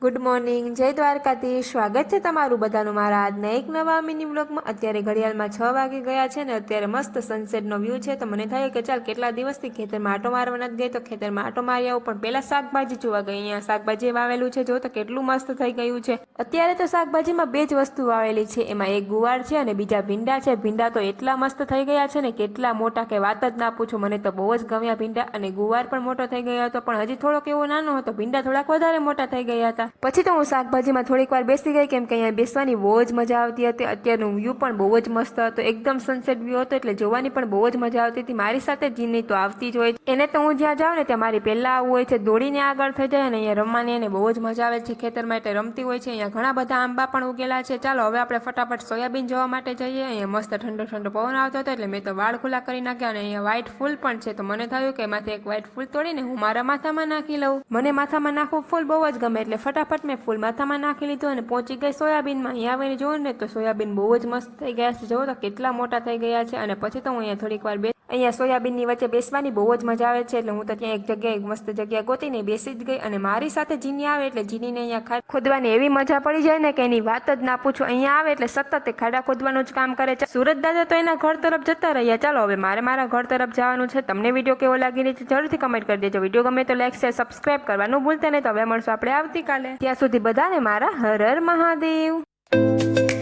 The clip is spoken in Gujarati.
ગુડ મોર્નિંગ, જય દ્વારકાધીશ। સ્વાગત છે તમારું બધાનું મારા આજના એક નવા મિની વ્લોગમાં। અત્યારે ઘડિયાળમાં 6 વાગી ગયા છે ને અત્યારે મસ્ત સનસેટનો વ્યૂ છે। તો મને થયું કે ચાલ કેટલા દિવસથી ખેતરમાં આટો મારવા નથી ગઈ તો ખેતરમાં આટો મારી આવું, પણ પહેલા શાકભાજી જોવા ગઈ। અહીંયા શાકભાજી વાવેલું છે, જો તો કેટલું મસ્ત થઈ ગયું છે। અત્યારે તો શાકભાજીમાં બે જ વસ્તુ વાવેલી છે, એમાં એક ગુવાર છે અને બીજા ભીંડા છે। ભીંડા તો એટલા મસ્ત થઈ ગયા છે ને, કેટલા મોટા કે વાત જ ના પૂછો। મને તો બહુ જ ગમ્યા ભીંડા, અને ગુવાર પણ મોટો થઈ ગયો હતો, પણ હજી થોડોક એવો નાનો હતો। ભીંડા થોડાક વધારે મોટા થઈ ગયા હતા। પછી તો હું શાકભાજીમાં થોડીક વાર બેસી ગઈ, કેમ કે અહીંયા બેસવાની બહુ જ મજા આવતી હતી। અત્યારનું વ્યૂ પણ બહુ જ મસ્ત હતો, એકદમ સનસેટ વ્યૂ હતો, એટલે જોવાની પણ બહુ જ મજા આવતી હતી। મારી સાથે જીની તો આવતી જ હોય, એને તો હું જ્યાં જાઉં ને ત્યાં મારી પહેલા આવવું હોય છે, દોડીને આગળ થઈ જાય, અને અહીંયા રમવાની એને બહુ જ મજા આવે છે ખેતરમાં, એટલે રમતી હોય છે। અહીંયા ઘણા બધા આંબા પણ ઉગેલા છે। ચાલો હવે આપણે ફટાફટ સોયાબીન જોવા માટે જઈએ। અહીંયા મસ્ત ઠંડો ઠંડો પવન આવતો હતો, એટલે મેં તો વાળ ખુલ્લા કરી નાખ્યા, અને અહીંયા વ્હાઈટ ફૂલ પણ છે, તો મને થયું કે એમાંથી એક વ્હાઈટ ફૂલ તોડીને હું મારા માથામાં નાખી લઉં। મને માથામાં નાખવું ફૂલ બહુ જ ગમે, એટલે ફટાફટ મેં ફૂલ માથામાં નાખી લીધું અને પહોંચી ગઈ સોયાબીનમાં। અહીંયા આવીને જોઉં ને તો સોયાબીન બહુ જ મસ્ત થઈ ગયા છે, જુઓ તો કેટલા મોટા થઈ ગયા છે। અને પછી તો હું અહીંયા થોડીક વાર અહીંયા સોયાબીનની વચ્ચે બેસવાની બહુ જ મજા આવે છે, એટલે હું તો ત્યાં એક જગ્યાએ મસ્ત જગ્યા ગોતીને બેસી જ ગઈ। અને મારી સાથે જીની આવે એટલે જીનીને અહીંયા ખોદવાની એવી મજા પડી જાય ને કે એની વાત જ ના પૂછો। અહીંયા આવે એટલે સતત ખાડા ખોદવાનું જ કામ કરે છે। સુરત દાદા તો એના ઘર તરફ જતા રહ્યા। ચાલો હવે મારે મારા ઘર તરફ જવાનું છે। તમને વિડીયો કેવો લાગી રહ્યો છે જરૂરથી કમેન્ટ કરી દેજો। વિડીયો ગમે તો લાઈક શેર સબસ્ક્રાઇબ કરવાનું ભૂલતા નહીં। તો હવે મળશું આપણે આવતીકાલે, ત્યાં સુધી બધાને મારા હર હર મહાદેવ।